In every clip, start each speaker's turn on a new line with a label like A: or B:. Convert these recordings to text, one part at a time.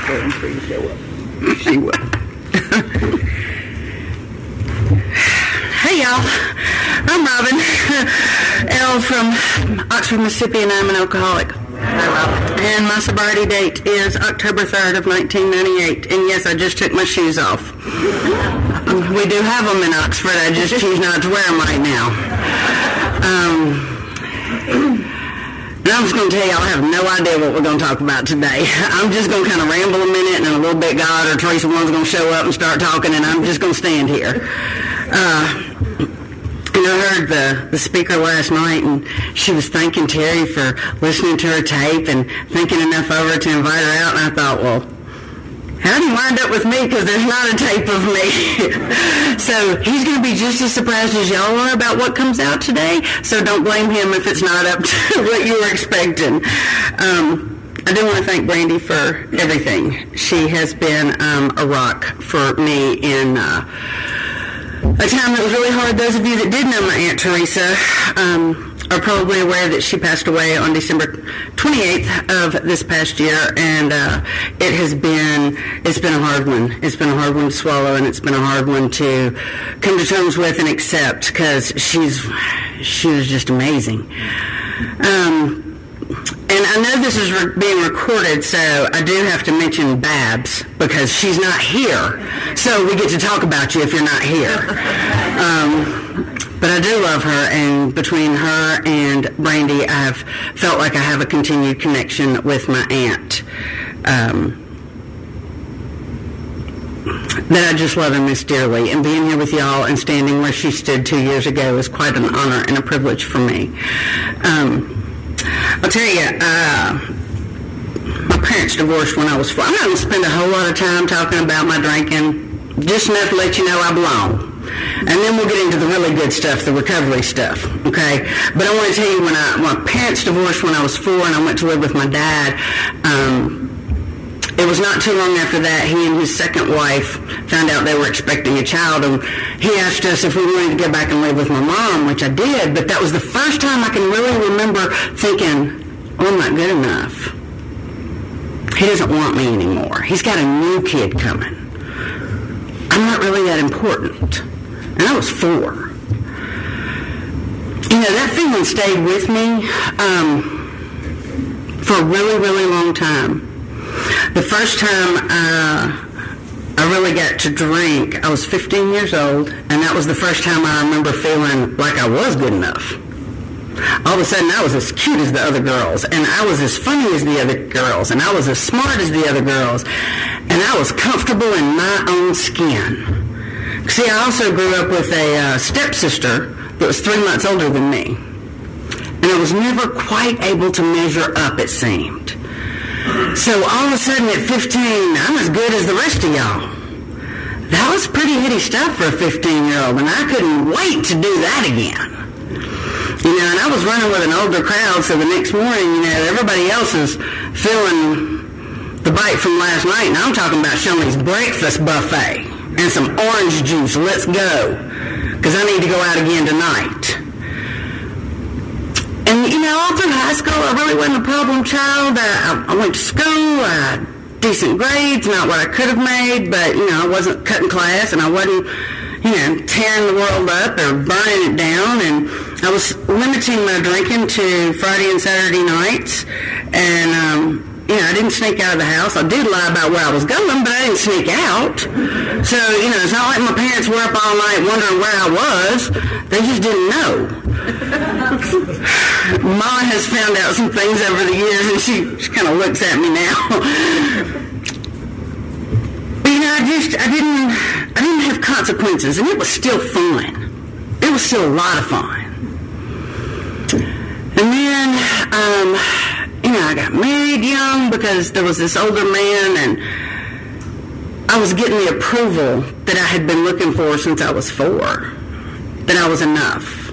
A: Waiting for you to show up. She will. Hey, y'all. I'm Robin L. from Oxford, Mississippi, and I'm an alcoholic. And my sobriety date is October 3rd of 1998. And yes, I just took my shoes off. We do have them in Oxford. I just choose not to wear them right now. And I'm just going to tell you, I have no idea what we're going to talk about today. I'm just going to kind of ramble a minute, and in a little bit, God or Teresa one's going to show up and start talking, and I'm just going to stand here. And I heard the speaker last night, and she was thanking Terry for listening to her tape and thinking enough of her to invite her out, and I thought, well, how did he wind up with me? Because there's not a tape of me. So he's going to be just as surprised as y'all are about what comes out today. So don't blame him if it's not up to what you were expecting. I do want to thank Brandy for everything. She has been a rock for me in a time that was really hard. Those of you that did know my Aunt Teresa are probably aware that she passed away on December 28th of this past year, and it's been a hard one. It's been a hard one to swallow, and it's been a hard one to come to terms with and accept, because she was just amazing. And I know this is being recorded, so I do have to mention Babs, because she's not here. So we get to talk about you if you're not here. But I do love her, and between her and Brandy, I've felt like I have a continued connection with my aunt. That I just love and miss dearly. And being here with y'all and standing where she stood 2 years ago is quite an honor and a privilege for me. I'll tell you, my parents divorced when I was 4. I'm not going to spend a whole lot of time talking about my drinking, just enough to let you know I belong. And then we'll get into the really good stuff, the recovery stuff, okay? But I want to tell you, when my parents divorced when I was 4 and I went to live with my dad, it was not too long after that he and his second wife found out they were expecting a child, and he asked us if we wanted to go back and live with my mom, which I did, but that was the first time I can really remember thinking, oh, I'm not good enough. He doesn't want me anymore. He's got a new kid coming. I'm not really that important. And I was 4. You know, that feeling stayed with me for a really, really long time. The first time I really got to drink, I was 15 years old, and that was the first time I remember feeling like I was good enough. All of a sudden, I was as cute as the other girls, and I was as funny as the other girls, and I was as smart as the other girls, and I was comfortable in my own skin. See, I also grew up with a stepsister that was 3 months older than me, and I was never quite able to measure up, it seemed. So all of a sudden at 15, I'm as good as the rest of y'all. That was pretty heady stuff for a 15-year-old, and I couldn't wait to do that again. You know, and I was running with an older crowd, so the next morning, you know, everybody else is feeling the bite from last night, and I'm talking about Shoney's breakfast buffet and some orange juice. Let's go, because I need to go out again tonight. And, you know, all through high school, I really wasn't a problem child. I went to school, decent grades, not what I could have made, but, you know, I wasn't cutting class, and I wasn't, you know, tearing the world up or burning it down, and I was limiting my drinking to Friday and Saturday nights, and, you know, I didn't sneak out of the house. I did lie about where I was going, but I didn't sneak out. So, you know, it's not like my parents were up all night wondering where I was. They just didn't know. Mama has found out some things over the years, and she kind of looks at me now. But, you know, I didn't have consequences, and it was still fun. It was still a lot of fun. And then, you know, I got married young because there was this older man, and I was getting the approval that I had been looking for since I was 4, that I was enough.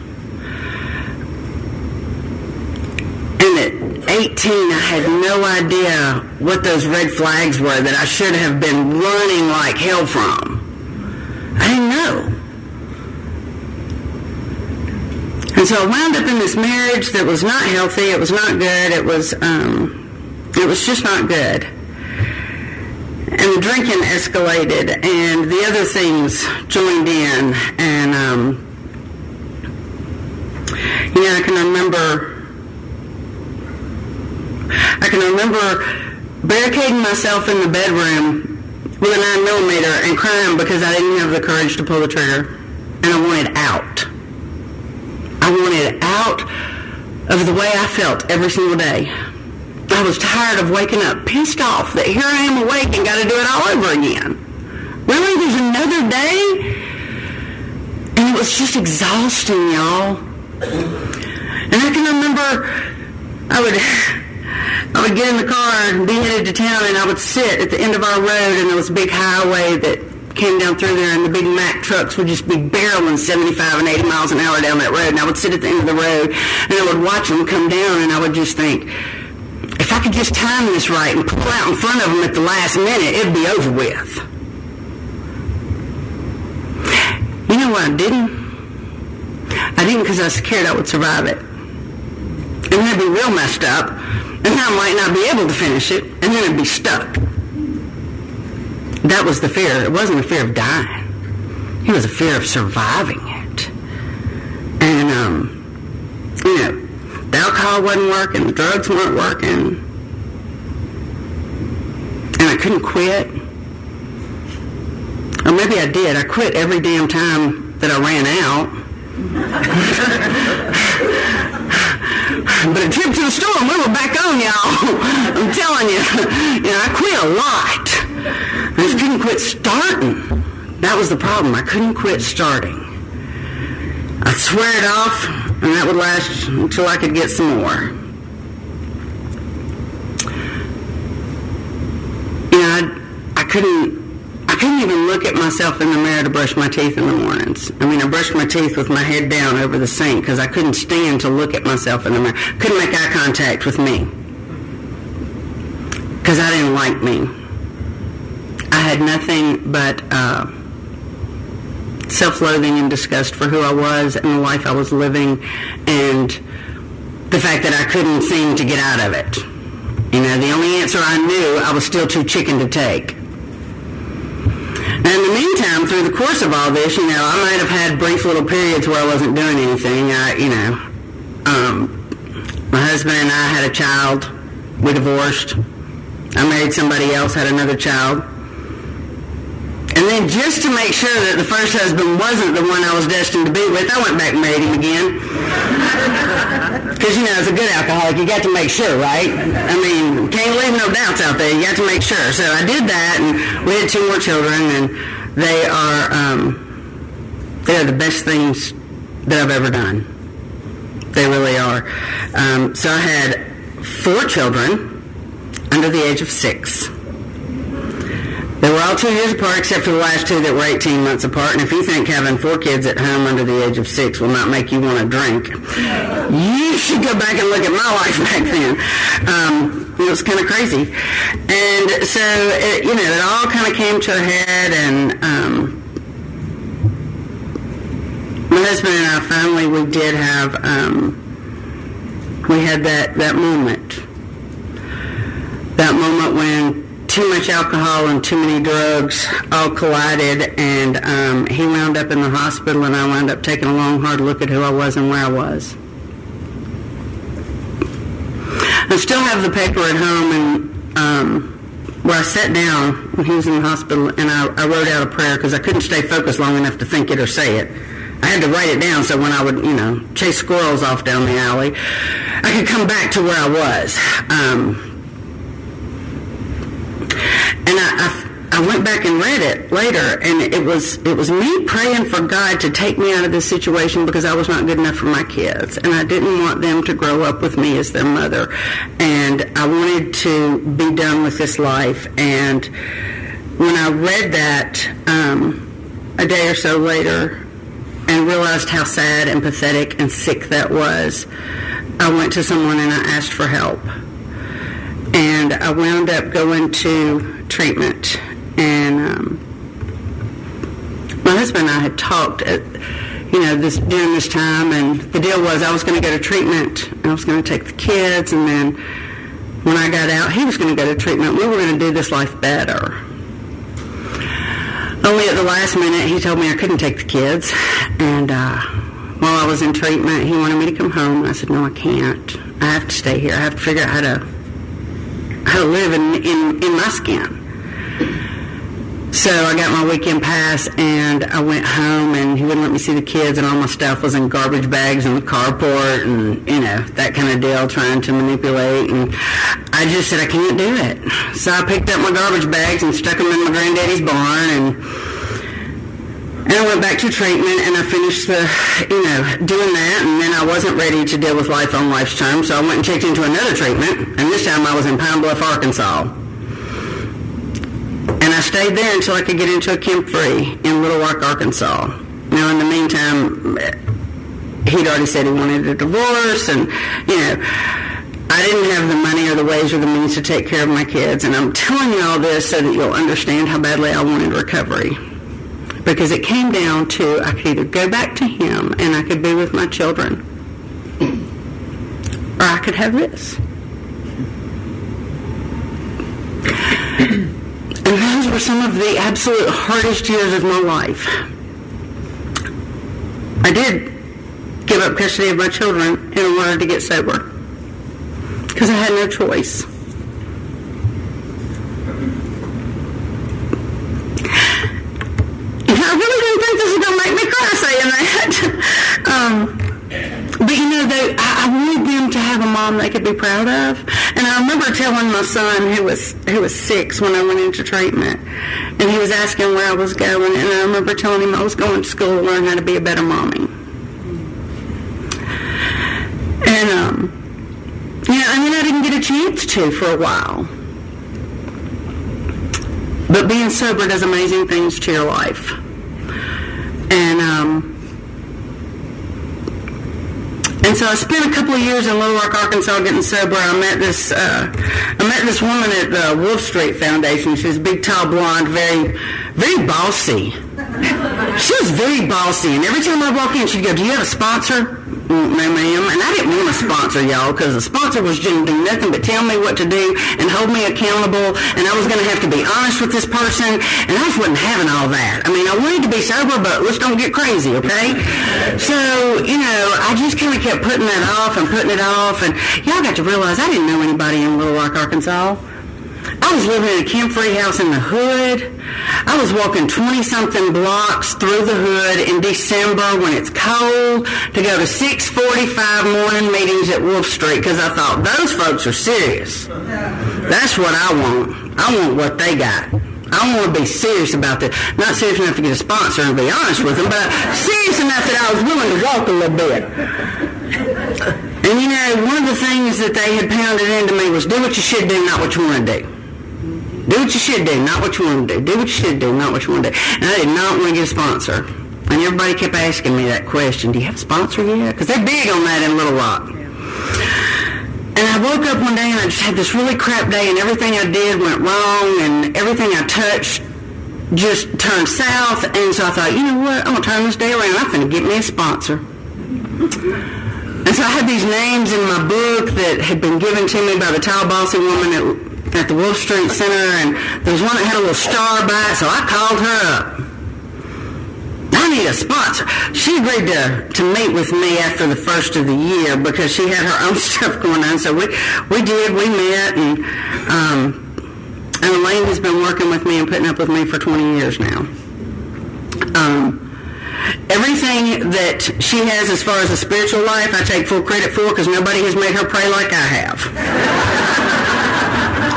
A: And at 18, I had no idea what those red flags were that I should have been running like hell from. I didn't know. And so I wound up in this marriage that was not healthy. It was not good. It was It was just not good. And the drinking escalated, and the other things joined in. And, I can remember barricading myself in the bedroom with a 9mm and crying because I didn't have the courage to pull the trigger. And I wanted out. I wanted out of the way I felt every single day. I was tired of waking up, pissed off that here I am awake and got to do it all over again. Really? There's another day? And it was just exhausting, y'all. And I can remember I would get in the car and be headed to town, and I would sit at the end of our road, and there was a big highway that came down through there, and the big Mack trucks would just be barreling 75 and 80 miles an hour down that road, and I would sit at the end of the road, and I would watch them come down, and I would just think, if I could just time this right and pull out in front of them at the last minute, it'd be over with. You know why I didn't? I didn't because I was scared I would survive it. And then it'd be real messed up, and then I might not be able to finish it, and then it'd be stuck. That was the fear. It wasn't a fear of dying. It was a fear of surviving it. And, the alcohol wasn't working, the drugs weren't working, and I couldn't quit. Or maybe I did. I quit every damn time that I ran out. But a trip to the store and we were back on, y'all. I'm telling you, I quit a lot. I just couldn't quit starting. That was the problem. I couldn't quit starting. I'd swear it off, and that would last until I could get some more. I couldn't even look at myself in the mirror to brush my teeth in the mornings. I brushed my teeth with my head down over the sink because I couldn't stand to look at myself in the mirror. Couldn't make eye contact with me because I didn't like me. I had nothing but self-loathing and disgust for who I was and the life I was living, and the fact that I couldn't seem to get out of it. The only answer I knew, I was still too chicken to take. Now, in the meantime, through the course of all this, I might have had brief little periods where I wasn't doing anything. My husband and I had a child. We divorced. I married somebody else, had another child. And then just to make sure that the first husband wasn't the one I was destined to be with, I went back and married him again. Because, as a good alcoholic, you got to make sure, right? Can't leave no doubts out there. You got to make sure. So I did that, and we had 2 more children, and they are the best things that I've ever done. They really are. So I had 4 children under the age of 6. They were all 2 years apart, except for the last 2 that were 18 months apart. And if you think having 4 kids at home under the age of 6 will not make you want to drink, you should go back and look at my life back then. It was kind of crazy. And so, it all kind of came to a head, and my husband and I finally, we did have, we had that moment. That moment when too much alcohol and too many drugs all collided, and he wound up in the hospital, and I wound up taking a long, hard look at who I was and where I was. I still have the paper at home, and where I sat down when he was in the hospital, and I wrote out a prayer because I couldn't stay focused long enough to think it or say it. I had to write it down so when I would, chase squirrels off down the alley, I could come back to where I was. And I went back and read it later, and it was me praying for God to take me out of this situation because I was not good enough for my kids, and I didn't want them to grow up with me as their mother, and I wanted to be done with this life. And when I read that a day or so later and realized how sad and pathetic and sick that was, I went to someone and I asked for help. And I wound up going to treatment. And my husband and I had talked during this time, and the deal was I was going to go to treatment, and I was going to take the kids, and then when I got out, he was going to go to treatment. We were going to do this life better. Only at the last minute, he told me I couldn't take the kids. And while I was in treatment, he wanted me to come home. I said, no, I can't. I have to stay here. I have to figure out how to live in my skin. So I got my weekend pass, and I went home, and he wouldn't let me see the kids, and all my stuff was in garbage bags in the carport, and, that kind of deal, trying to manipulate. And I just said, I can't do it. So I picked up my garbage bags and stuck them in my granddaddy's barn, and I went back to treatment, and I finished doing that, and then I wasn't ready to deal with life on life's terms, so I went and checked into another treatment, and this time I was in Pine Bluff, Arkansas. And I stayed there until I could get into a Chem-Free in Little Rock, Arkansas. Now, in the meantime, he'd already said he wanted a divorce, and, I didn't have the money or the ways or the means to take care of my kids. And I'm telling you all this so that you'll understand how badly I wanted recovery. Because it came down to I could either go back to him and I could be with my children, or I could have this. And those were some of the absolute hardest years of my life. I did give up custody of my children in order to get sober, because I had no choice. And I really didn't think this was going to make me cry saying that. But I wanted them to have a mom they could be proud of. And I remember telling my son, who was 6 when I went into treatment, and he was asking where I was going, and I remember telling him I was going to school to learn how to be a better mommy. And I didn't get a chance to for a while. But being sober does amazing things to your life. And so I spent a couple of years in Little Rock, Arkansas getting sober. I met this woman at the Wolf Street Foundation. She was big, tall, blonde, very, very bossy. She was very bossy, and every time I'd walk in, she'd go, "Do you have a sponsor?" "No, ma'am." And I didn't want a sponsor, y'all, because the sponsor was going to do nothing but tell me what to do and hold me accountable, and I was going to have to be honest with this person, and I just wasn't having all that. I mean, I wanted to be sober, but let's don't get crazy, okay? So, I just kind of kept putting that off, and y'all got to realize I didn't know anybody in Little Rock, Arkansas. I was living in a Chem-Free house in the hood. I was walking 20-something blocks through the hood in December when it's cold to go to 6:45 morning meetings at Wolf Street, because I thought, those folks are serious. That's what I want. I want what they got. I want to be serious about that. Not serious enough to get a sponsor and be honest with them, but serious enough that I was willing to walk a little bit. And one of the things that they had pounded into me was, do what you should do, not what you want to do. Do what you should do, not what you want to do. Do what you should do, not what you want to do. And I did not want to get a sponsor. And everybody kept asking me that question, do you have a sponsor yet? Because they're big on that in Little Rock. And I woke up one day and I just had this really crap day, and everything I did went wrong, and everything I touched just turned south. And so I thought, you know what, I'm going to turn this day around. I'm going to get me a sponsor. And so I had these names in my book that had been given to me by the tall, bossy woman at the Wolf Street Center, and there was one that had a little star by it, so I called her up. I need a sponsor. She agreed to meet with me after the first of the year because she had her own stuff going on. So we met, and Elaine has been working with me and putting up with me for 20 years now. Everything that she has as far as a spiritual life, I take full credit for, because nobody has made her pray like I have.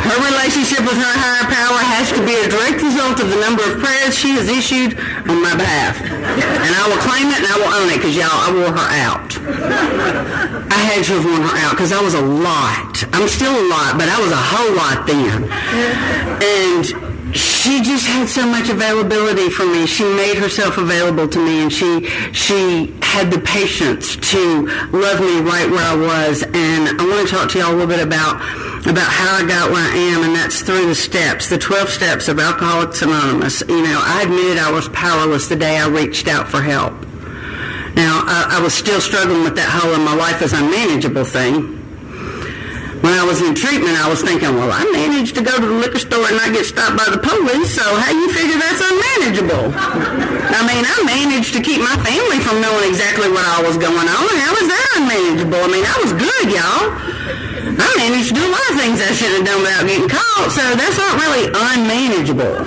A: Her relationship with her higher power has to be a direct result of the number of prayers she has issued on my behalf. And I will claim it and I will own it, because, y'all, I wore her out. I had to have worn her out because I was a lot. I'm still a lot, but I was a whole lot then. And she just had so much availability for me. She made herself available to me, and she had the patience to love me right where I was. And I want to talk to y'all a little bit about how I got where I am, and that's through the steps, the 12 steps of Alcoholics Anonymous. I admitted I was powerless the day I reached out for help. Now, I was still struggling with that whole in my life as unmanageable thing. When I was in treatment, I was thinking, well, I managed to go to the liquor store and not get stopped by the police, so how you figure that's unmanageable? I mean, I managed to keep my family from knowing exactly what all was going on. How is that unmanageable? I mean, I was good, y'all. I managed to do a lot of things I should have done without getting caught, so that's not really unmanageable.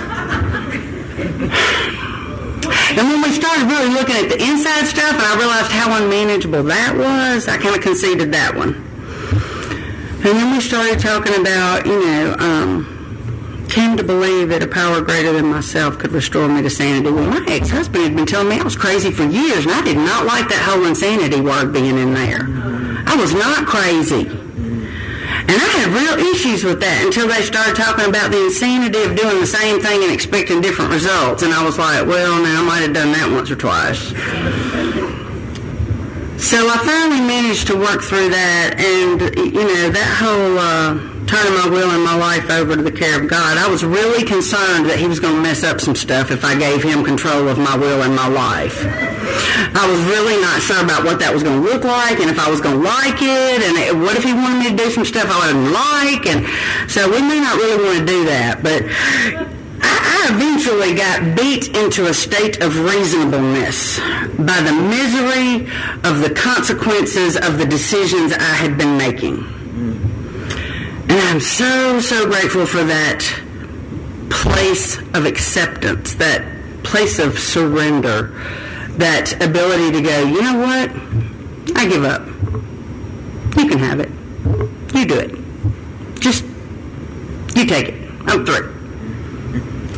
A: And when we started really looking at the inside stuff and I realized how unmanageable that was, I kind of conceded that one. And then we started talking about, came to believe that a power greater than myself could restore me to sanity. Well, my ex-husband had been telling me I was crazy for years, and I did not like that whole insanity word being in there. I was not crazy. And I had real issues with that until they started talking about the insanity of doing the same thing and expecting different results. And I was like, well, now I might have done that once or twice. So I finally managed to work through that, and, that whole turning my will and my life over to the care of God, I was really concerned that he was going to mess up some stuff if I gave him control of my will and my life. I was really not sure about what that was going to look like and if I was going to like it, and what if he wanted me to do some stuff I wouldn't like, and so we may not really want to do that, but I eventually got beat into a state of reasonableness by the misery of the consequences of the decisions I had been making. And I'm so, so grateful for that place of acceptance, that place of surrender, that ability to go, you know what? I give up. You can have it. You do it. Just, you take it. I'm through.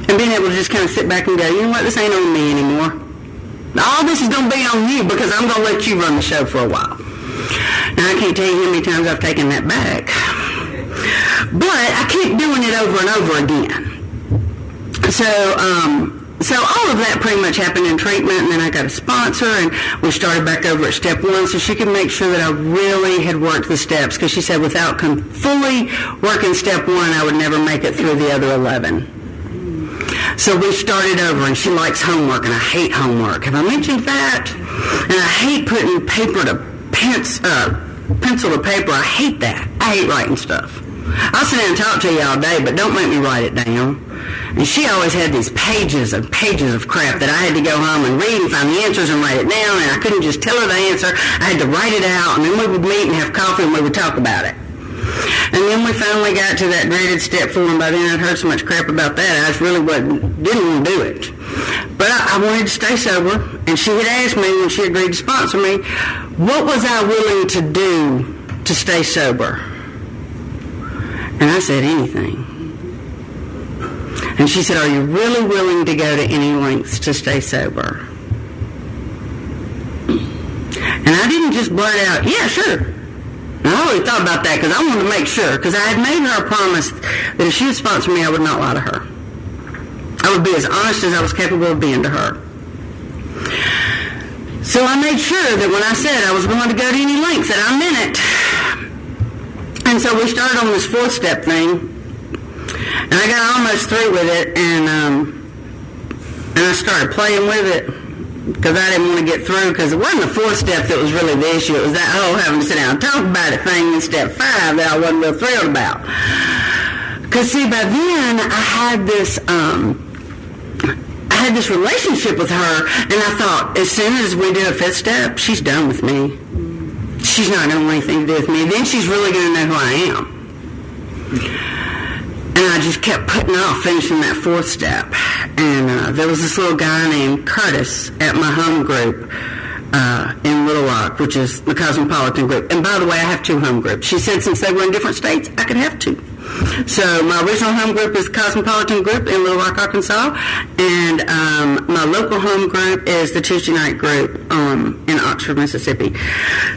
A: And being able to just kind of sit back and go, you know what, this ain't on me anymore. All this is going to be on you because I'm going to let you run the show for a while. And I can't tell you how many times I've taken that back. But I keep doing it over and over again. So all of that pretty much happened in treatment, and then I got a sponsor, and we started back over at step 1 so she could make sure that I really had worked the steps, because she said without fully working step 1, I would never make it through the other 11. So we started over, and she likes homework, and I hate homework. Have I mentioned that? And I hate putting pencil to paper. I hate that. I hate writing stuff. I'll sit down and talk to you all day, but don't make me write it down. And she always had these pages and pages of crap that I had to go home and read and find the answers and write it down, and I couldn't just tell her the answer. I had to write it out, and then we would meet and have coffee, and we would talk about it. And then we finally got to that dreaded step 4, and by then I'd heard so much crap about that, I just really didn't want to do it. But I wanted to stay sober, and she had asked me when she agreed to sponsor me, what was I willing to do to stay sober? And I said, anything. And she said, are you really willing to go to any lengths to stay sober? And I didn't just blurt out, yeah, sure. And I already thought about that because I wanted to make sure, because I had made her a promise that if she would sponsor me, I would not lie to her. I would be as honest as I was capable of being to her. So I made sure that when I said I was willing to go to any lengths, that I meant it. And so we started on this 4th step thing, and I got almost through with it, and I started playing with it because I didn't want to get through, because it wasn't the 4th step that was really the issue. It was that whole having to sit down and talk about it thing in step 5 that I wasn't real thrilled about. Because see, by then I had this relationship with her, and I thought as soon as we do a 5th step, she's done with me. She's not going to want anything to do with me. Then she's really going to know who I am. And I just kept putting off finishing that 4th step. And there was this little guy named Curtis at my home group in Little Rock, which is the Cosmopolitan group. And by the way, I have 2 home groups. She said since they were in different states, I could have 2. So my original home group is Cosmopolitan group in Little Rock, Arkansas. And my local home group is the Tuesday night group in Oxford, Mississippi.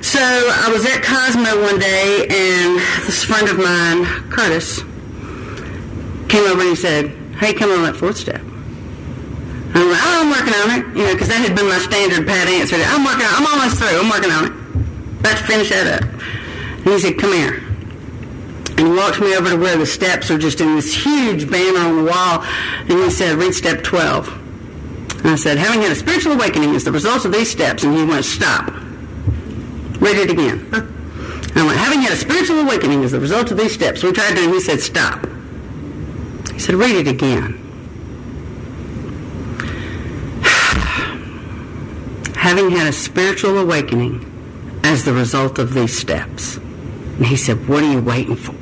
A: So I was at Cosmo one day, and this friend of mine, Curtis, came over and he said, hey, come on that 4th step. And I'm like, oh, I'm working on it, because that had been my standard pat answer. I'm almost through. I'm working on it. About to finish that up. And he said, come here. And he walked me over to where the steps are just in this huge banner on the wall. And he said, read step 12. And I said, having had a spiritual awakening is the result of these steps. And he went, stop. Read it again. And I went, having had a spiritual awakening as the result of these steps. We tried to, and he said, stop. He said, read it again. Having had a spiritual awakening as the result of these steps. And he said, what are you waiting for?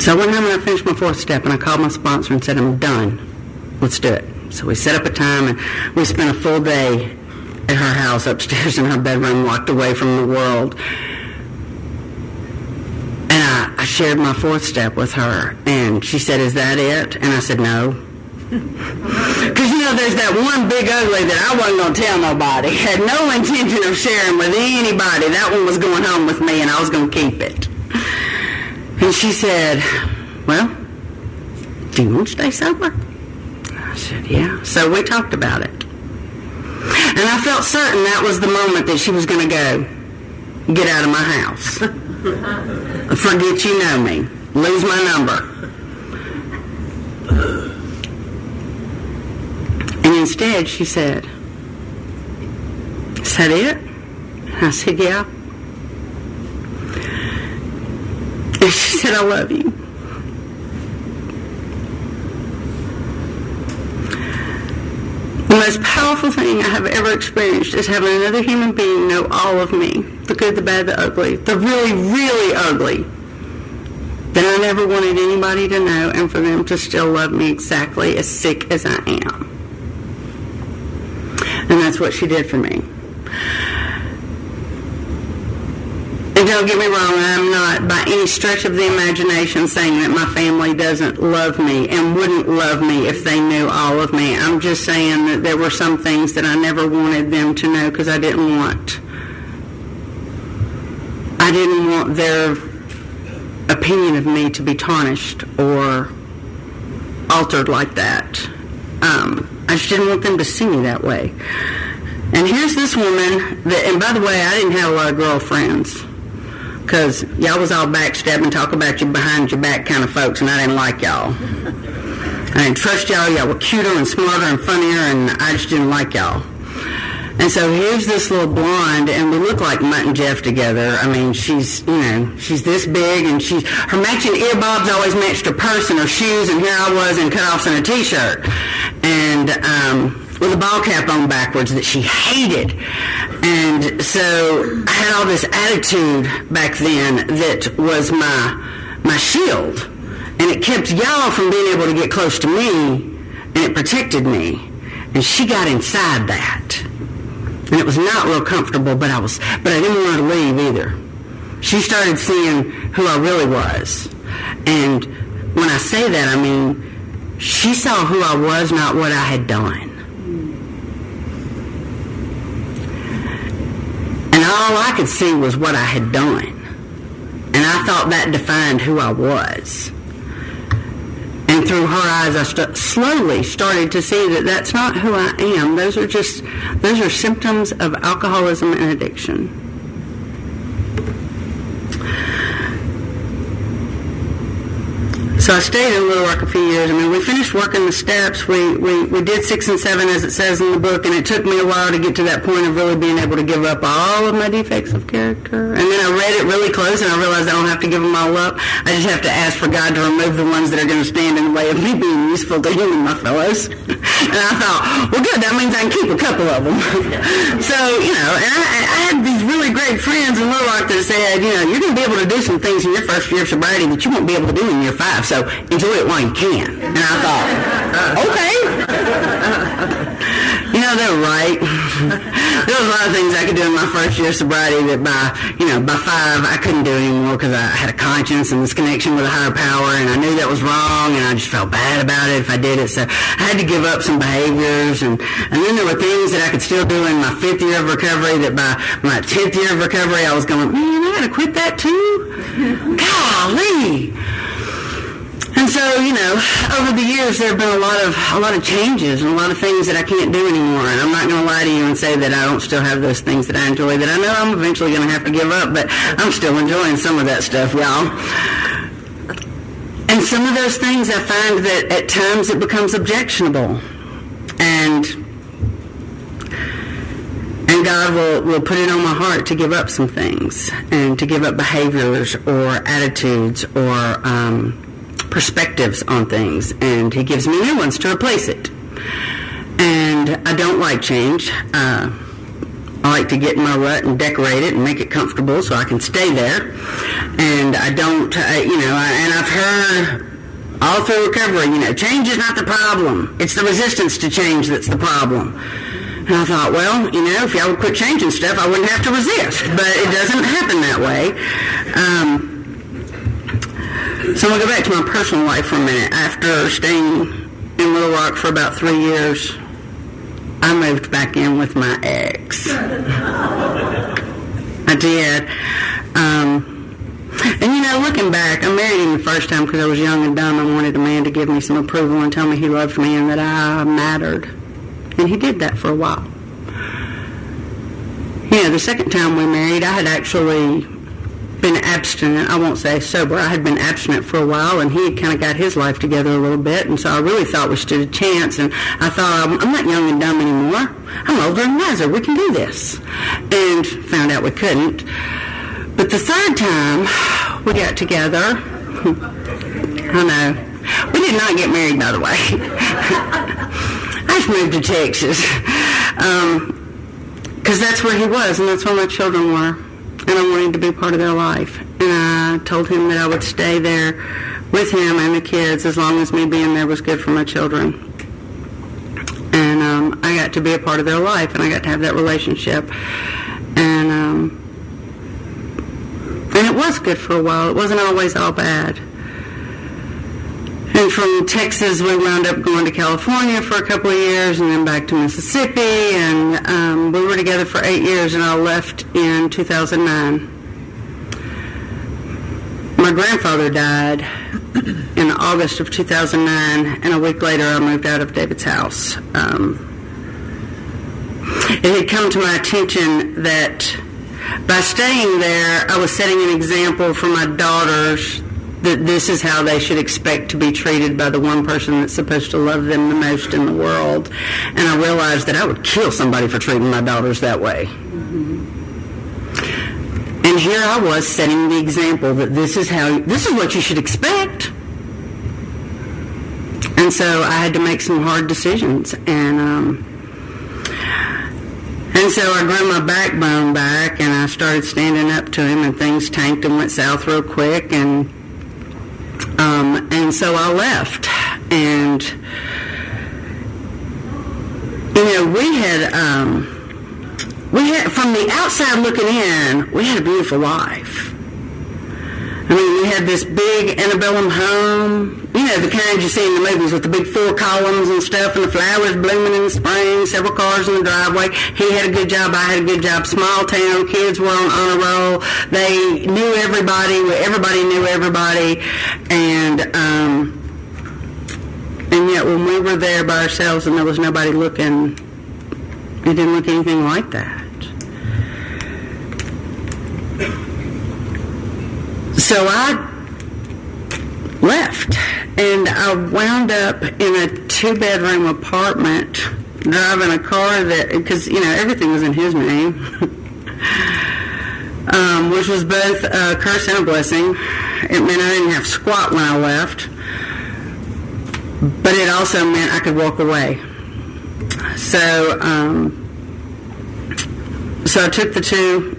A: So I went home and I finished my fourth step, and I called my sponsor and said, I'm done. Let's do it. So we set up a time, and we spent a full day at her house upstairs in her bedroom, locked away from the world. And I shared my fourth step with her, and she said, is that it? And I said, no. Because, there's that one big ugly that I wasn't going to tell nobody. Had no intention of sharing with anybody. That one was going home with me, and I was going to keep it. And she said, well, do you want to stay sober? I said, yeah. So we talked about it. And I felt certain that was the moment that she was going to go, get out of my house. Forget you know me. Lose my number. And instead she said, is that it? And I said, yeah. And she said, I love you. The most powerful thing I have ever experienced is having another human being know all of me, the good, the bad, the ugly, the really, really ugly, that I never wanted anybody to know, and for them to still love me exactly as sick as I am. And that's what she did for me. And don't get me wrong, I'm not by any stretch of the imagination saying that my family doesn't love me and wouldn't love me if they knew all of me. I'm just saying that there were some things that I never wanted them to know because I didn't want their opinion of me to be tarnished or altered like that. I just didn't want them to see me that way. And here's this woman that, and by the way, I didn't have a lot of girlfriends, because y'all was all backstabbing, talk about you behind your back kind of folks, and I didn't like y'all. I didn't trust y'all. Y'all were cuter and smarter and funnier, and I just didn't like y'all. And so here's this little blonde, and we look like Mutt and Jeff together. I mean, she's this big, and her matching earbobs always matched her purse and her shoes, and here I was in cutoffs and a t-shirt. And with a ball cap on backwards that she hated. And so I had all this attitude back then that was my shield. And it kept y'all from being able to get close to me, and it protected me. And she got inside that. And it was not real comfortable, but I didn't want her to leave either. She started seeing who I really was. And when I say that, I mean, she saw who I was, not what I had done. And all I could see was what I had done. And I thought that defined who I was. And through her eyes, I slowly started to see that that's not who I am. Those are symptoms of alcoholism and addiction. So I stayed in Little Rock a few years. I mean, we finished working the steps. We did 6 and 7, as it says in the book, and it took me a while to get to that point of really being able to give up all of my defects of character. And then I read it really close, and I realized I don't have to give them all up. I just have to ask for God to remove the ones that are going to stand in the way of me being useful to Him and my fellows. And I thought, well, good, that means I can keep a couple of them. So, and I had these really great friends in Little Rock that said, you're going to be able to do some things in your first year of sobriety that you won't be able to do in year 5. So enjoy it while you can. And I thought, okay. They're right. There was a lot of things I could do in my first year of sobriety that by 5 I couldn't do anymore because I had a conscience and this connection with a higher power, and I knew that was wrong, and I just felt bad about it if I did it. So I had to give up some behaviors, and then there were things that I could still do in my 5th year of recovery that by my 10th year of recovery I was going, man, I got to quit that too? Golly. And so, over the years there have been a lot of changes and a lot of things that I can't do anymore. And I'm not going to lie to you and say that I don't still have those things that I enjoy that I know I'm eventually going to have to give up, but I'm still enjoying some of that stuff, y'all. And some of those things I find that at times it becomes objectionable. And God will put it on my heart to give up some things and to give up behaviors or attitudes or perspectives on things, and He gives me new ones to replace it. And I don't like change. I like to get in my rut and decorate it and make it comfortable so I can stay there. And I don't, and I've heard all through recovery, change is not the problem. It's the resistance to change that's the problem. And I thought, well, if y'all would quit changing stuff, I wouldn't have to resist. But it doesn't happen that way. So I'm going to go back to my personal life for a minute. After staying in Little Rock for about 3 years, I moved back in with my ex. I did. And looking back, I married him the first time because I was young and dumb. I wanted a man to give me some approval and tell me he loved me and that I mattered. And he did that for a while. The second time we married, I had actually been abstinent. I won't say sober. I had been abstinent for a while, and he had kind of got his life together a little bit, and so I really thought we stood a chance. And I thought, I'm not young and dumb anymore. I'm older and wiser. We can do this. And found out we couldn't. But the third time we got together, I know, we did not get married, by the way. I just moved to Texas because that's where he was and that's where my children were, and I wanted to be part of their life. And I told him that I would stay there with him and the kids as long as me being there was good for my children. And I got to be a part of their life, and I got to have that relationship. And it was good for a while. It wasn't always all bad. And from Texas, we wound up going to California for a couple of years and then back to Mississippi. And we were together for 8 years, and I left in 2009. My grandfather died in August of 2009, and a week later I moved out of David's house. It had come to my attention that by staying there, I was setting an example for my daughters that this is how they should expect to be treated by the one person that's supposed to love them the most in the world. And I realized that I would kill somebody for treating my daughters that way. And here I was setting the example that this is what you should expect. And so I had to make some hard decisions. And so I grew my backbone back, and I started standing up to him, and things tanked and went south real quick, and so I left. And we had from the outside looking in, we had a beautiful life. I mean, we had this big antebellum home, the kind you see in the movies with the big 4 columns and stuff, and the flowers blooming in the spring, several cars in the driveway. He had a good job, I had a good job. Small town, kids were on honor roll. They knew everybody knew everybody, and yet when we were there by ourselves and there was nobody looking, it didn't look anything like that. So I left, and I wound up in a 2-bedroom apartment driving a car that, because, everything was in his name, which was both a curse and a blessing. It meant I didn't have squat when I left, but it also meant I could walk away. So I took the two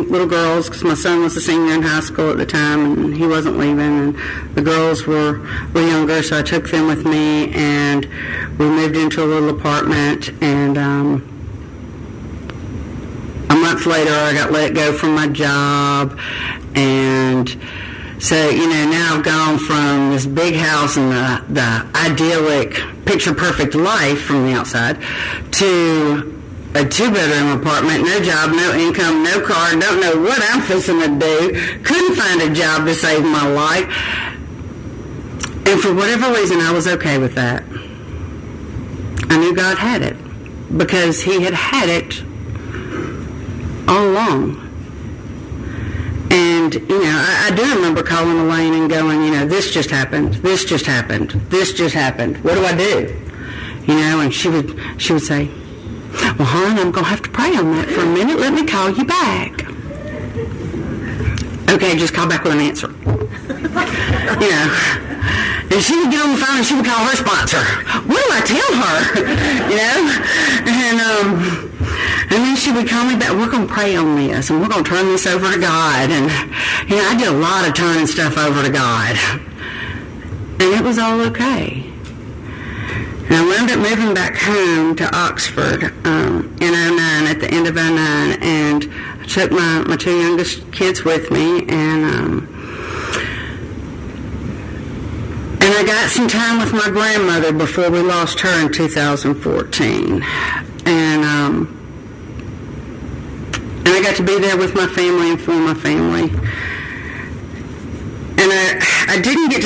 A: little girls, because my son was a senior in high school at the time, and he wasn't leaving, and the girls were younger, so I took them with me, and we moved into a little apartment, and a month later I got let go from my job, and so, now I've gone from this big house and the idyllic, picture-perfect life from the outside to a 2-bedroom apartment, no job, no income, no car, don't know what I'm fixing to do, couldn't find a job to save my life. And for whatever reason, I was okay with that. I knew God had it, because He had it all along. And, I do remember calling Elaine and going, this just happened, this just happened, this just happened. What do I do? And she would say, Well, hon, I'm going to have to pray on that for a minute. Let me call you back. Okay, just call back with an answer. You know. And she would get on the phone and she would call her sponsor. What do I tell her? You know? And then she would call me back. We're going to pray on this, and we're going to turn this over to God. And, you know, I did a lot of turning stuff over to God. And it was all okay. And I wound up moving back home to Oxford in 09, at the end of 09, and I took my two youngest kids with me, and I got some time with my grandmother before we lost her in 2014. And I got to be there with my family and for my family. And I didn't get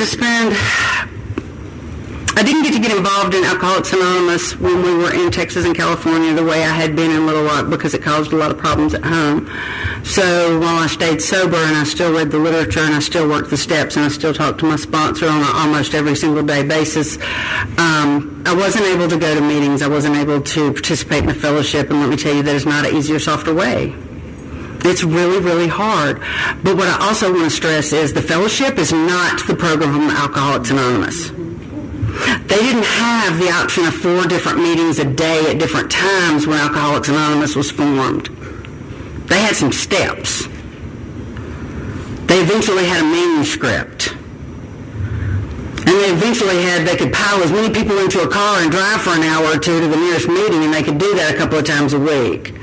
A: to get involved in Alcoholics Anonymous when we were in Texas and California the way I had been in Little Rock, because it caused a lot of problems at home. So while I stayed sober and I still read the literature and I still worked the steps and I still talked to my sponsor on an almost every single day basis, I wasn't able to go to meetings. I wasn't able to participate in the fellowship, and let me tell you, that is not an easy or softer way. It's really, really hard. But what I also want to stress is the fellowship is not the program from Alcoholics Anonymous. They didn't have the option of 4 different meetings a day at different times when Alcoholics Anonymous was formed. They had some steps. They eventually had a manuscript. And they could pile as many people into a car and drive for an hour or two to the nearest meeting, and they could do that a couple of times a week.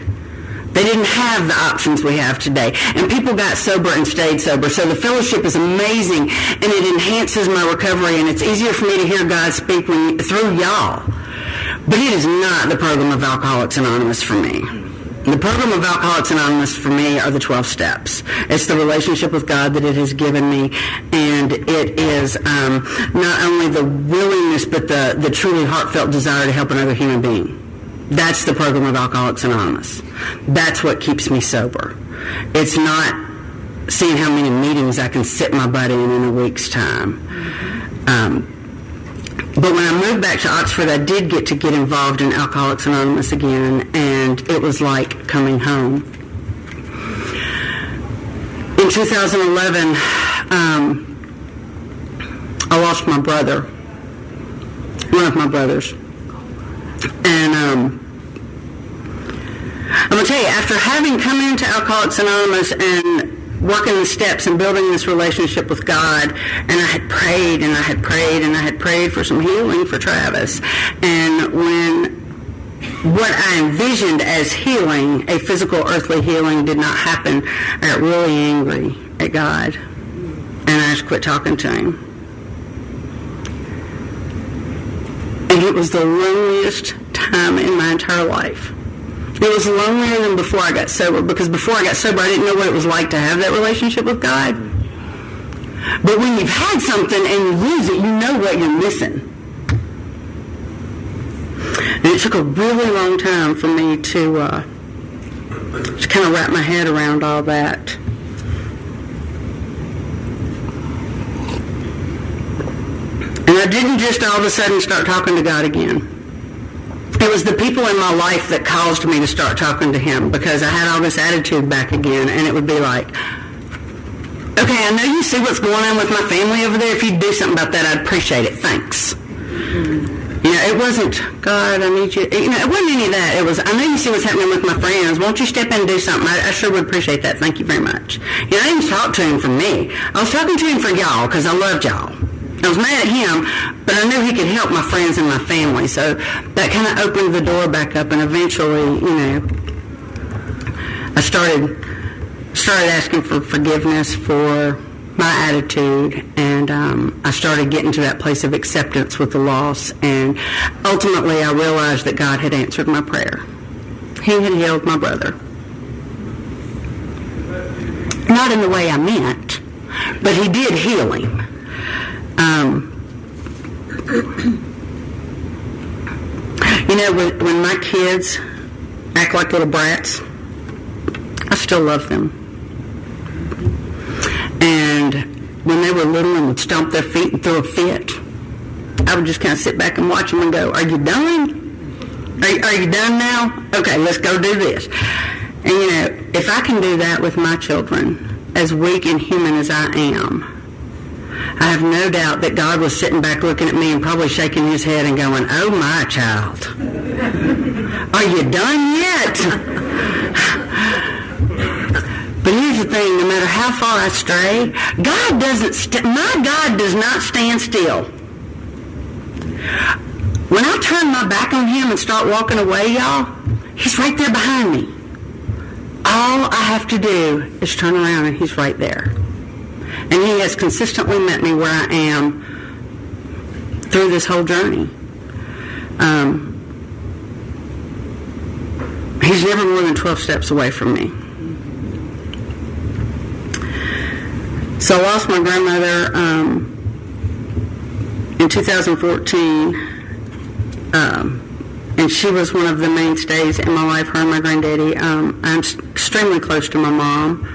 A: They didn't have the options we have today. And people got sober and stayed sober. So the fellowship is amazing, and it enhances my recovery, and it's easier for me to hear God speak through y'all. But it is not the program of Alcoholics Anonymous for me. The program of Alcoholics Anonymous for me are the 12 steps. It's the relationship with God that it has given me, and it is not only the willingness but the truly heartfelt desire to help another human being. That's the program of Alcoholics Anonymous. That's what keeps me sober. It's not seeing how many meetings I can sit my butt in a week's time. But when I moved back to Oxford, I did get involved in Alcoholics Anonymous again, and it was like coming home. In 2011, I lost my brother, one of my brothers. And I'm going to tell you, after having come into Alcoholics Anonymous and working the steps and building this relationship with God, and I had prayed and I had prayed and I had prayed for some healing for Travis. And when what I envisioned as healing, a physical earthly healing, did not happen, I got really angry at God. And I just quit talking to him. And it was the loneliest time in my entire life. It was lonelier than before I got sober, because before I got sober, I didn't know what it was like to have that relationship with God. But when you've had something and you lose it, you know what you're missing. And it took a really long time for me to kind of wrap my head around all that. And I didn't just all of a sudden start talking to God again. It was the people in my life that caused me to start talking to him, because I had all this attitude back again, and it would be like, okay, I know you see what's going on with my family over there. If you'd do something about that, I'd appreciate it. Thanks. You know, it wasn't, God, I need you. You know, it wasn't any of that. It was, I know you see what's happening with my friends. Won't you step in and do something? I sure would appreciate that. Thank you very much. You know, I didn't talk to him for me. I was talking to him for y'all, because I loved y'all. I was mad at him, but I knew he could help my friends and my family. So that kind of opened the door back up, and eventually, you know, I started asking for forgiveness for my attitude, and I started getting to that place of acceptance with the loss. And ultimately, I realized that God had answered my prayer. He had healed my brother. Not in the way I meant, but he did heal him. You know, when my kids act like little brats, I still love them. And when they were little and would stomp their feet and throw a fit, I would just kind of sit back and watch them and go, are you done? Are you done now? Okay, let's go do this. And, if I can do that with my children, as weak and human as I am, I have no doubt that God was sitting back looking at me and probably shaking his head and going, oh, my child, are you done yet? But here's the thing, no matter how far I stray, my God does not stand still. When I turn my back on him and start walking away, y'all, he's right there behind me. All I have to do is turn around and he's right there. And he has consistently met me where I am through this whole journey. He's never more than 12 steps away from me. So I lost my grandmother in 2014. And she was one of the mainstays in my life, her and my granddaddy. I'm extremely close to my mom,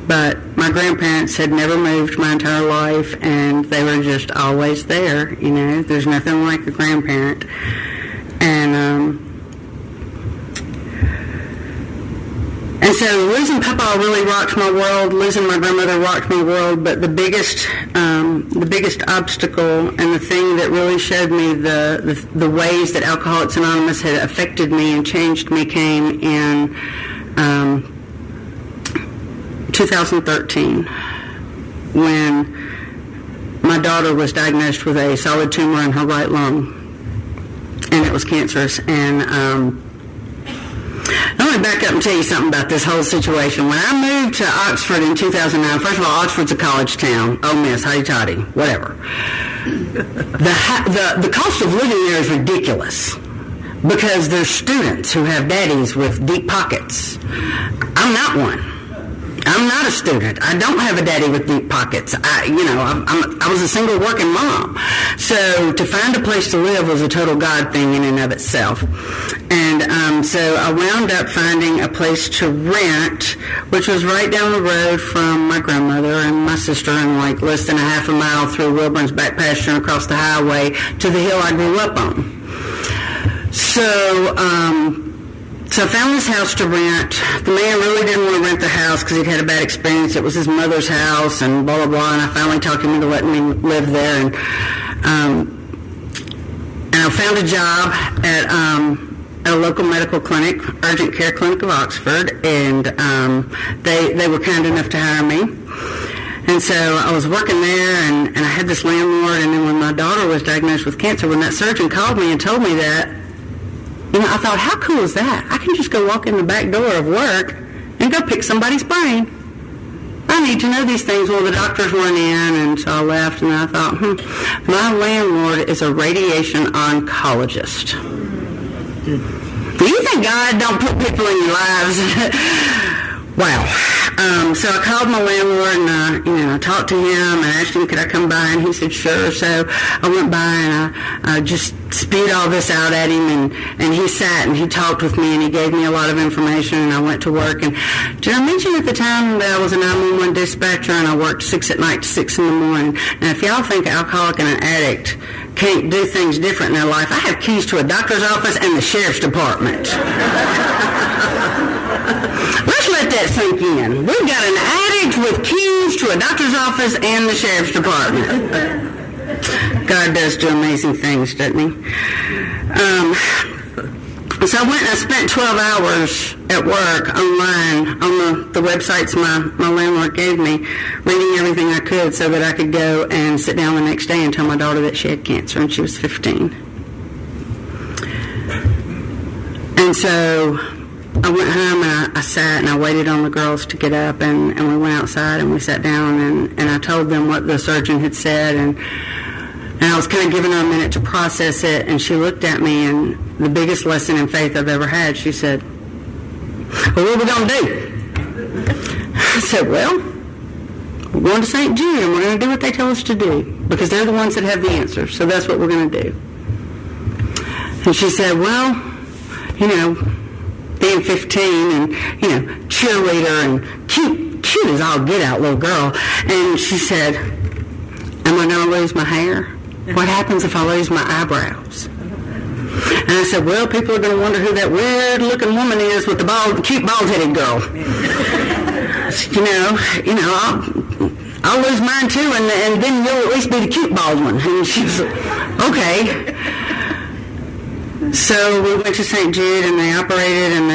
A: but my grandparents had never moved my entire life, and they were just always there. There's nothing like a grandparent. And so losing Papa really rocked my world. Losing my grandmother rocked my world. But the biggest obstacle and the thing that really showed me the ways that Alcoholics Anonymous had affected me and changed me came in 2013 when my daughter was diagnosed with a solid tumor in her right lung, and it was cancerous. And I want to back up and tell you something about this whole situation. When I moved to Oxford in 2009, first of all, Oxford's a college town. Oh, miss, hotty toddy, whatever. The cost of living there is ridiculous because there's students who have daddies with deep pockets. I'm not one. I'm not a student. I don't have a daddy with deep pockets. I was a single working mom. So to find a place to live was a total God thing in and of itself. And so I wound up finding a place to rent, which was right down the road from my grandmother and my sister, and like less than a half a mile through Wilburn's back pasture and across the highway to the hill I grew up on. So I found this house to rent. The man really didn't want to rent the house because he'd had a bad experience. It was his mother's house and blah, blah, blah. And I finally talked him into letting me live there. And I found a job at a local medical clinic, urgent care clinic of Oxford. And they were kind enough to hire me. And so I was working there, and I had this landlord. And then when my daughter was diagnosed with cancer, when that surgeon called me and told me that, I thought, how cool is that? I can just go walk in the back door of work and go pick somebody's brain. I need to know these things. Well, the doctors weren't in, and so I left, and I thought, my landlord is a radiation oncologist. Do you think God don't put people in your lives? Wow. So I called my landlord and I talked to him and asked him, could I come by? And he said, sure. So I went by and I just spewed all this out at him, and he sat and he talked with me and he gave me a lot of information, and I went to work. And did I mention at the time that I was a 911 dispatcher and I worked 6 at night to 6 in the morning? And if y'all think an alcoholic and an addict can't do things different in their life, I have keys to a doctor's office and the sheriff's department. Let's let that sink in. We've got an addict with keys to a doctor's office and the sheriff's department. God does do amazing things, doesn't he? So I went and I spent 12 hours at work online on the websites my landlord gave me, reading everything I could so that I could go and sit down the next day and tell my daughter that she had cancer, and she was 15. And so I went home and I sat and I waited on the girls to get up, and we went outside and we sat down and I told them what the surgeon had said, and I was kind of giving her a minute to process it, and she looked at me, and the biggest lesson in faith I've ever had, she said, well, what are we going to do? I said, well, we're going to St. Jude and we're going to do what they tell us to do because they're the ones that have the answers, so that's what we're going to do. And she said, well, being 15 and, cheerleader and cute as all get out little girl. And she said, am I going to lose my hair? What happens if I lose my eyebrows? And I said, well, people are going to wonder who that weird-looking woman is with the cute bald-headed girl. I said, I'll lose mine too, and then you'll at least be the cute bald one. And she was like, okay. So we went to St. Jude, and they operated, and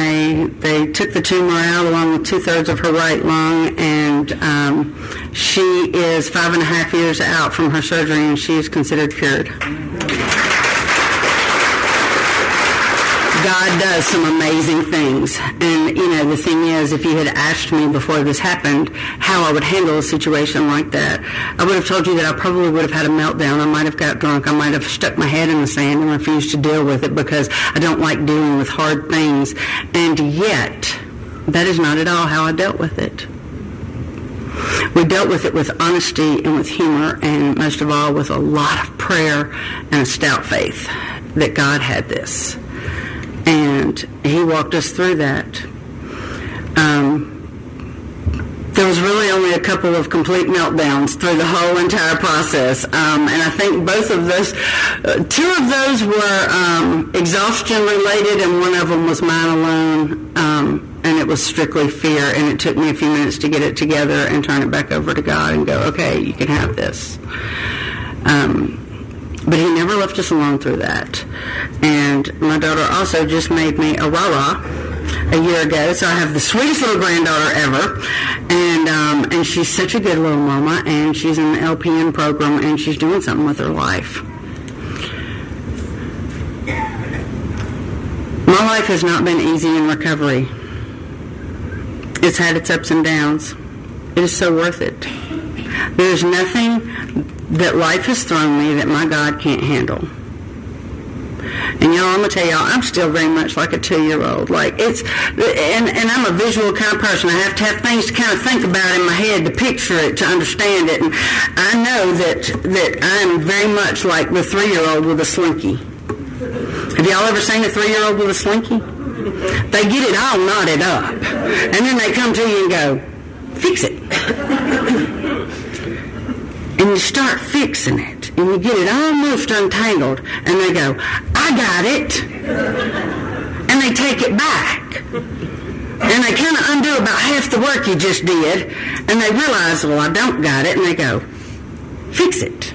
A: they took the tumor out along with 2/3 of her right lung, and she is 5.5 years out from her surgery, and she is considered cured. God does some amazing things. And, the thing is, if you had asked me before this happened how I would handle a situation like that, I would have told you that I probably would have had a meltdown. I might have got drunk. I might have stuck my head in the sand and refused to deal with it because I don't like dealing with hard things. And yet, that is not at all how I dealt with it. We dealt with it with honesty and with humor, and most of all with a lot of prayer and a stout faith that God had this. And he walked us through that. There was really only a couple of complete meltdowns through the whole entire process. And I think both of those, two of those were exhaustion related, and one of them was mine alone. And it was strictly fear. And it took me a few minutes to get it together and turn it back over to God and go, okay, you can have this. But he never left us alone through that. And my daughter also just made me a Rara a year ago, so I have the sweetest little granddaughter ever, and she's such a good little mama, and she's in the LPN program, and she's doing something with her life. My life has not been easy in recovery. It's had its ups and downs. It is so worth it. There's nothing that life has thrown me that my God can't handle. And y'all, I'm going to tell y'all, I'm still very much like a 2-year-old. And I'm a visual kind of person. I have to have things to kind of think about in my head to picture it, to understand it. And I know that I'm very much like the 3-year-old with a slinky. Have y'all ever seen a 3-year-old with a slinky? They get it all knotted up. And then they come to you and go, fix it. And you start fixing it, and you get it almost untangled, and they go, I got it. And they take it back. And they kind of undo about half the work you just did, and they realize, well, I don't got it, and they go, fix it.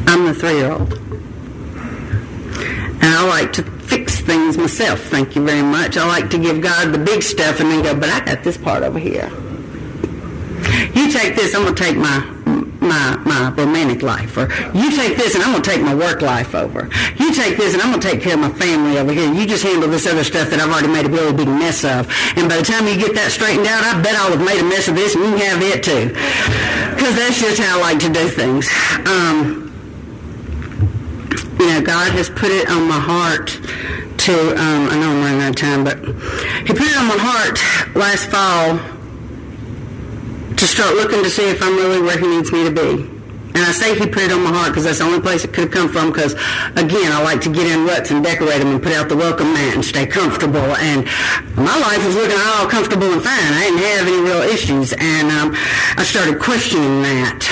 A: I'm the 3-year-old. And I like to fix things myself, thank you very much. I like to give God the big stuff and then go, but I got this part over here. You take this, I'm going to take my romantic life. Or you take this and I'm going to take my work life over. You take this and I'm going to take care of my family over here. You just handle this other stuff that I've already made a really big mess of. And by the time you get that straightened out, I bet I'll have made a mess of this and you can have it too. Because that's just how I like to do things. God has put it on my heart to, I know I'm running out of time, but he put it on my heart last fall to start looking to see if I'm really where he needs me to be. And I say he put it on my heart because that's the only place it could have come from, because, again, I like to get in ruts and decorate them and put out the welcome mat and stay comfortable. And my life was looking all comfortable and fine. I didn't have any real issues. And I started questioning that,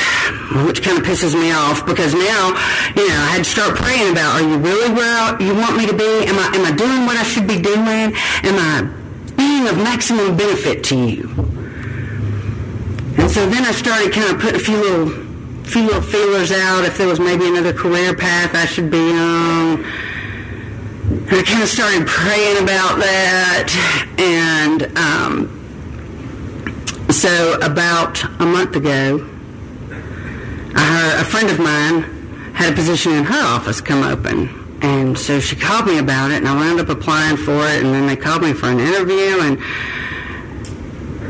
A: which kind of pisses me off, because now, I had to start praying about, are you really where you want me to be? Am I doing what I should be doing? Am I being of maximum benefit to you? And so then I started kind of putting a few little feelers out, if there was maybe another career path I should be on. And I kind of started praying about that. And so about a month ago, I heard a friend of mine had a position in her office come open. And so she called me about it, and I wound up applying for it, and then they called me for an interview, and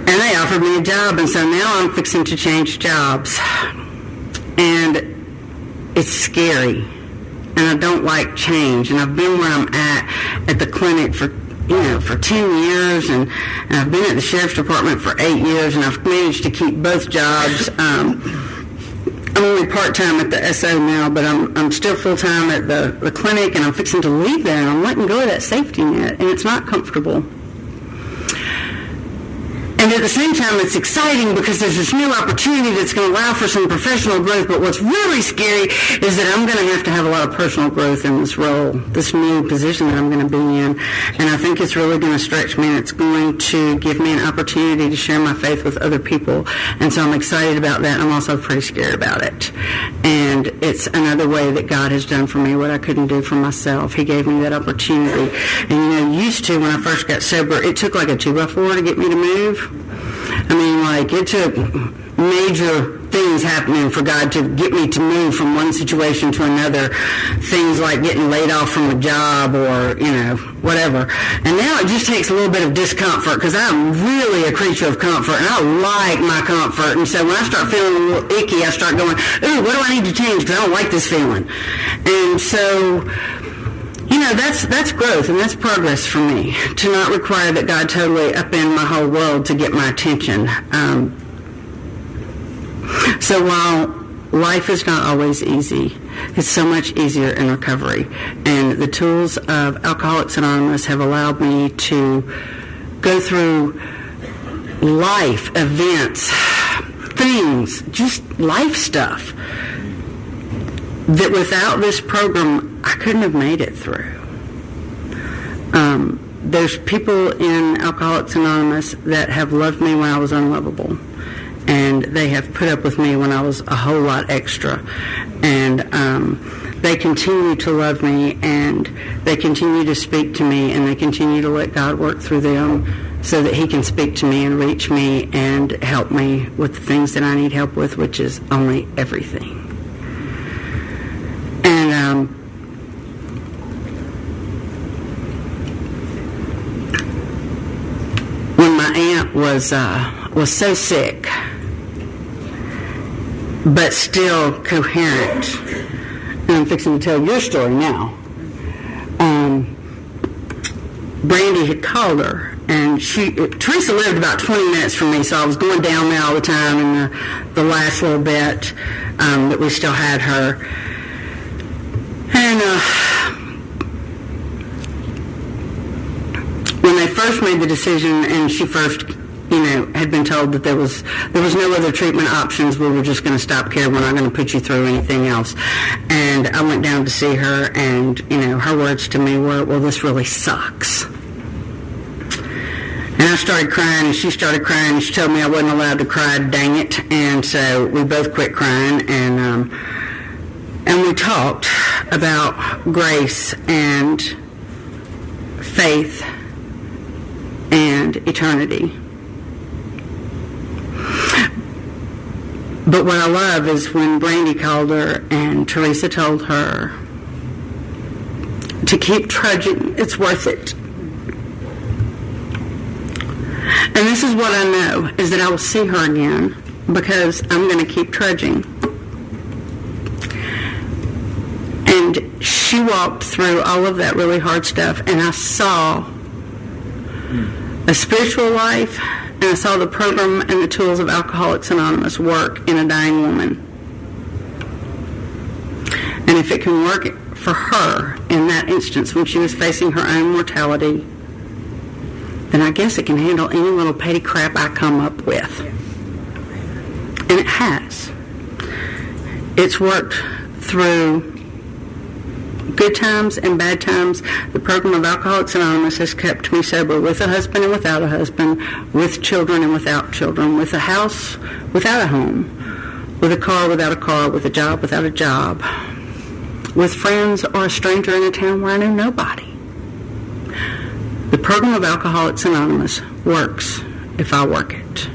A: they offered me a job. And so now I'm fixing to change jobs. And it's scary, and I don't like change. And I've been where I'm at the clinic for 10 years, and I've been at the sheriff's department for 8 years, and I've managed to keep both jobs. I'm only part-time at the SO now, but I'm still full-time at the clinic, and I'm fixing to leave there, and I'm letting go of that safety net, and it's not comfortable. And the same time, it's exciting because there's this new opportunity that's going to allow for some professional growth. But what's really scary is that I'm going to have a lot of personal growth in this role, this new position that I'm going to be in. And I think it's really going to stretch me, and it's going to give me an opportunity to share my faith with other people. And so I'm excited about that. I'm also pretty scared about it. And it's another way that God has done for me what I couldn't do for myself. He gave me that opportunity. And used to, when I first got sober, it took like a 2x4 to get me to move. I mean, like, it took major things happening for God to get me to move from one situation to another. Things like getting laid off from a job or, whatever. And now it just takes a little bit of discomfort because I'm really a creature of comfort, and I like my comfort. And so when I start feeling a little icky, I start going, ooh, what do I need to change because I don't like this feeling. And so, that's growth, and that's progress for me, to not require that God totally upend my whole world to get my attention. So while life is not always easy, it's so much easier in recovery. And the tools of Alcoholics Anonymous have allowed me to go through life events, things, just life stuff that without this program, I couldn't have made it through. There's people in Alcoholics Anonymous that have loved me when I was unlovable, and they have put up with me when I was a whole lot extra, and they continue to love me, and they continue to speak to me, and they continue to let God work through them so that He can speak to me and reach me and help me with the things that I need help with, which is only everything. And when my aunt was so sick, but still coherent, and I'm fixing to tell your story now. Brandy had called her, and Teresa lived about 20 minutes from me, so I was going down there all the time in the last little bit that we still had her. And when they first made the decision, and she first, had been told that there was no other treatment options, we were just going to stop care, we're not going to put you through anything else. And I went down to see her, and, her words to me were, well, this really sucks. And I started crying, and she started crying, and she told me I wasn't allowed to cry, dang it. And so we both quit crying, and we talked about grace and faith and eternity. But what I love is when Brandy called her and Teresa told her to keep trudging, it's worth it. And this is what I know, is that I will see her again because I'm going to keep trudging. And she walked through all of that really hard stuff, and I saw a spiritual life, and I saw the program and the tools of Alcoholics Anonymous work in a dying woman. And if it can work for her in that instance when she was facing her own mortality, then I guess it can handle any little petty crap I come up with. And it has. It's worked through good times and bad times. The program of Alcoholics Anonymous has kept me sober with a husband and without a husband, with children and without children, with a house without a home, with a car without a car, with a job without a job, with friends or a stranger in a town where I knew nobody. The program of Alcoholics Anonymous works if I work it.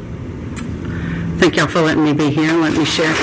A: Thank y'all for letting me be here and let me share.